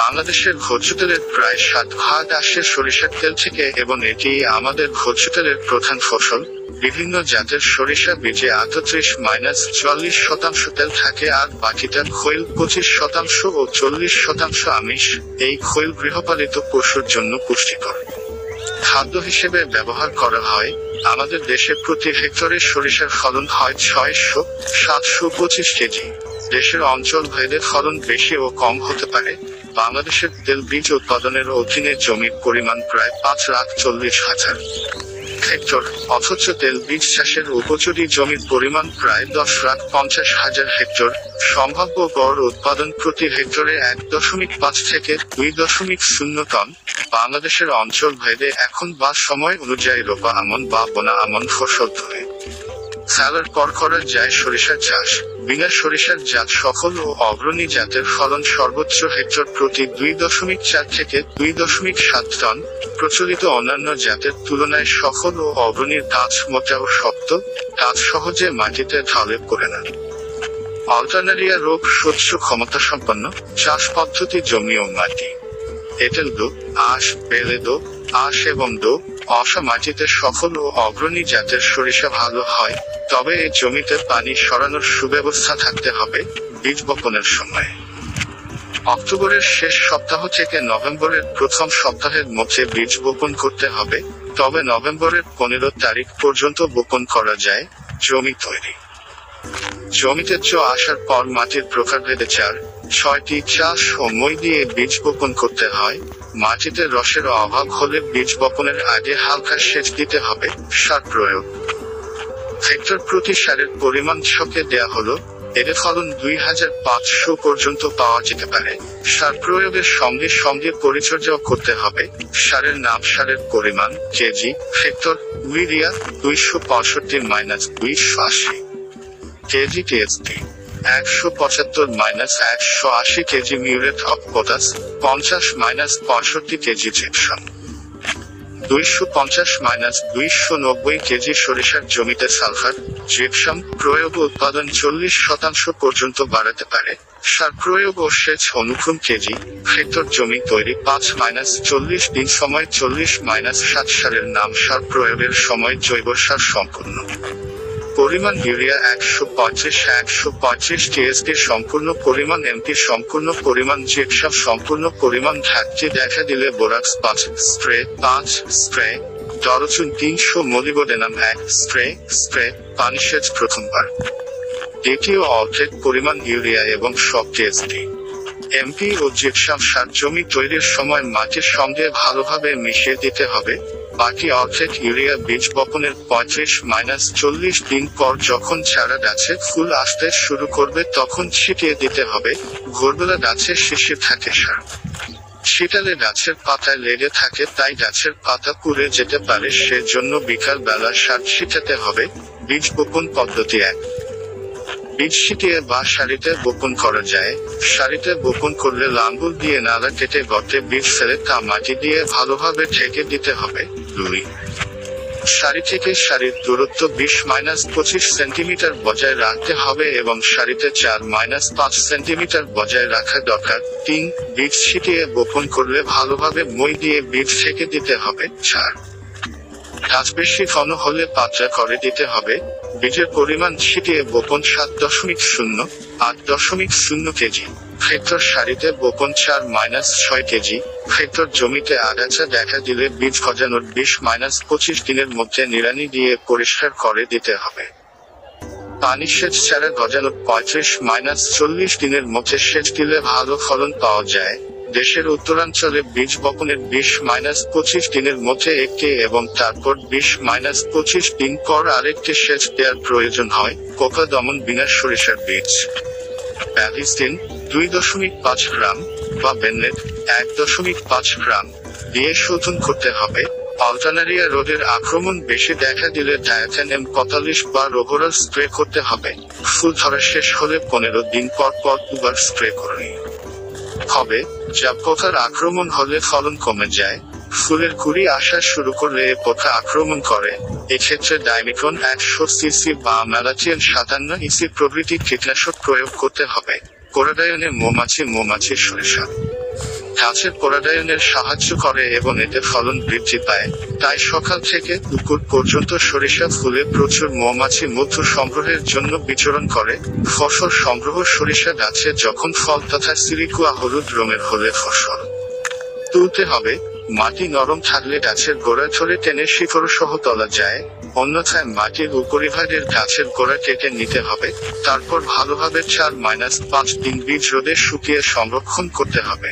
বাংলাদেশের ভোজ্য তেলের প্রায় 7 ভাগ আসে সরিষার তেল থেকে এবং এটি আমাদের ভোজ্য তেলের প্রধান ফসল। বিভিন্ন জাতের সরিষা বীজে 38-44% তেল থাকে আর বাকিটা খৈল 25% ও 40% আমিষ। এই খৈল গৃহপালিত পশুর জন্য পুষ্টিকর খাদ্য হিসেবে ব্যবহার করা হয়। আমাদের দেশে প্রতি হেক্টরে সরিষার ফলন হয় 600-725 কেজি। দেশের অঞ্চল ভেদে ফলন বেশি ও কম হতে পারে। বাংলাদেশের তেল বীজ উৎপাদনের অধীনে জমির পরিমাণ প্রায় 5,40,000 হেক্টর, অথচ তেল বীজ চাষের উপযোগী জমির পরিমাণ প্রায় 10,50,000 হেক্টর। সম্ভাব্য গড় উৎপাদন প্রতি হেক্টরে 1.5 থেকে 2.0 টন। বাংলাদেশের অঞ্চল ভেদে এখন বা সময় অনুযায়ী রোপা আমন বা বোনা আমন ফসল ধরে সালার পর করা যায় সরিষার চাষ। বিনা সরিষার জাত সফল ও অগ্রণী জাতের ফলন সর্বোচ্চ হেক্টর প্রতি 2.4 থেকে 2.7 টন। প্রচলিত অন্যান্য জাতের তুলনায় সফল ও অগ্রণীর গাছ মোটা ও শক্ত, গাছ সহজে মাটিতে ঢলে পড়ে না। অল্টারনারিয়া রোগ সহ্য ক্ষমতা সম্পন্ন চাষ পদ্ধতি জমি ও মাটি। এঁটেল দো, আঁশ, বেলে দো, আঁশ এবং দো অসা মাটিতে সফল ও অগ্রণী জাতের সরিষা ভালো হয়, তবে এই জমিতে পানি সরানোর সুব্যবস্থা থাকতে হবে। বীজ বপনের সময় অক্টোবরের শেষ সপ্তাহ থেকে নভেম্বরের প্রথম সপ্তাহের মধ্যে বীজ বপন করতে হবে, তবে নভেম্বরের 15 তারিখ পর্যন্ত বপন করা যায়। জমি তৈরি জমিতে আসার পর মাটির প্রকারভেদে 4-6টি চাষ ও মই দিয়ে বীজ বপন করতে হয়। মাটিতে রসের অভাব হলে বীজ বপনের আগে হালকা সেচ দিতে হবে। সার প্রয়োগ হেক্টর প্রতি সারের পরিমাণ ছকে দেয়া হলো। এর ফলন 2,500 পর্যন্ত পাওয়া যেতে পারে। সার প্রয়োগের সঙ্গে সঙ্গে পরিচর্যাও করতে হবে। সারের নাম, সারের পরিমাণ KG hectare. Urea 265-280 KG TSP, 175-180 KG muriate of potash, 50-65 KG gypsum, 250-290 KG সরিষার জমিতে সালফার, জিপসাম প্রয়োগ উৎপাদন 40% পর্যন্ত বাড়াতে পারে। সার প্রয়োগ ও সেচ অনুক্রম কেজি হেক্টর জমি তৈরি 5-40 দিন সময় 40-60 সারের নাম, সার প্রয়োগের সময় জৈব সার সম্পূর্ণ পরিমাণ ইউরিয়া 135 টিএসপি সম্পূর্ণ পরিমাণ, এমপি সম্পূর্ণ পরিমাণ, জিপসাম সম্পূর্ণ পরিমাণ। ঘাটতি দেখা দিলে বোরাক্স 5 স্প্রে, ডরচুন 300, মলিবডেনাম 1 স্প্রে। পানি সেচ প্রথমবার। দ্বিতীয় অর্ধেক পরিমাণ ইউরিয়া এবং সব টিএসপি, এমপি ও জিপসাম সার জমি তৈরির সময় মাটির সঙ্গে ভালোভাবে মিশিয়ে দিতে হবে। বাকি অর্ধেক ইউরিয়া বীজ বপনের 35-40 দিন পর যখন চারা গাছে ফুল আসতে শুরু করবে তখন ছিটিয়ে দিতে হবে। ভোরবেলা গাছে শিশির থাকে, সার শীতালে গাছের পাতায় লেগে থাকে, তাই গাছের পাতা পুড়ে যেতে পারে, সেজন্য বিকাল বেলা সার ছিটাতে হবে। বীজ বপন পদ্ধতি 1। বীজ ছিটিয়ে বা সারিতে বপন করা যায়। সারিতে বপন করলে লাঙ্গল দিয়ে নালা কেটে গর্তে বীজ ফেলে তা মাটি দিয়ে ভালোভাবে ঢেকে দিতে হবে। 2। সারি থেকে সারির দূরত্ব 20-25 সেন্টিমিটার বজায় রাখতে হবে এবং সারিতে 4-5 সেন্টিমিটার বজায় রাখা দরকার। 3। বীজ ছিটিয়ে বপন করলে ভালোভাবে মই দিয়ে বীজ ঢেকে দিতে হবে। 4। গাছ বেশি ঘন হলে পাতলা করে দিতে হবে। বীজের পরিমাণ ছিটিয়ে বপন 7.0-8.0 কেজি হেক্টর, সারিতে বপন 4-6 কেজি হেক্টর। জমিতে আগাছা দেখা দিলে বীজ গজানোর 20-25 দিনের মধ্যে নিড়ানি দিয়ে পরিষ্কার করে দিতে হবে। পানি সেচ চারা গজানোর 35-40 দিনের মধ্যে সেচ দিলে ভালো ফলন পাওয়া যায়। দেশের উত্তরাঞ্চলে বীজ বপনের 20-25 দিনের মধ্যে একটি এবং তারপর 20-25 দিন পর আরেকটি সেচ দেওয়ার প্রয়োজন হয়। পোকা দমন বিনা সরিষার বীজ ব্যাভিস্টিন 2.5 গ্রাম বা বেনলেট 1.5 গ্রাম দিয়ে শোধন করতে হবে। অল্টারনারিয়া রোগের আক্রমণ বেশি দেখা দিলে ডায়াথেন-M 45 বা রোভোরাল স্প্রে করতে হবে। ফুল ধরা শেষ হলে 15 দিন পর 2বার স্প্রে করতে হবে। যা পোকার আক্রমণ হলে ফলন কমে যায়। ফুলের কুড়ি আসা শুরু করলে এ পোকা আক্রমণ করে। এক্ষেত্রে ডাইমিথন 100 সিসি বা ম্যালাথিয়ন 57 ইসি প্রভৃতি কীটনাশক প্রয়োগ করতে হবে। কোরাডায়নে মৌমাছি সরিষা গাছের পরাগায়নের সাহায্য করে এবং এতে ফলন বৃদ্ধি পায়। তাই সকাল থেকে দুপুর পর্যন্ত সরিষা ফুলে প্রচুর মৌমাছি মধু সংগ্রহের জন্য বিচরণ করে। ফসল সংগ্রহ: সরিষা গাছে যখন ফল তথা সিরিকুয়া হলুদ রঙের হলে ফসল তুলতে হবে। মাটি নরম থাকলে গাছের গোড়া ধরে টেনে শিকড় সহ তোলা যায়, অন্যথায় মাটির উপরিভাগের গাছের গোড়া কেটে নিতে হবে। তারপর ভালোভাবে 4-5 দিন বীজ রোদে শুকিয়ে সংরক্ষণ করতে হবে।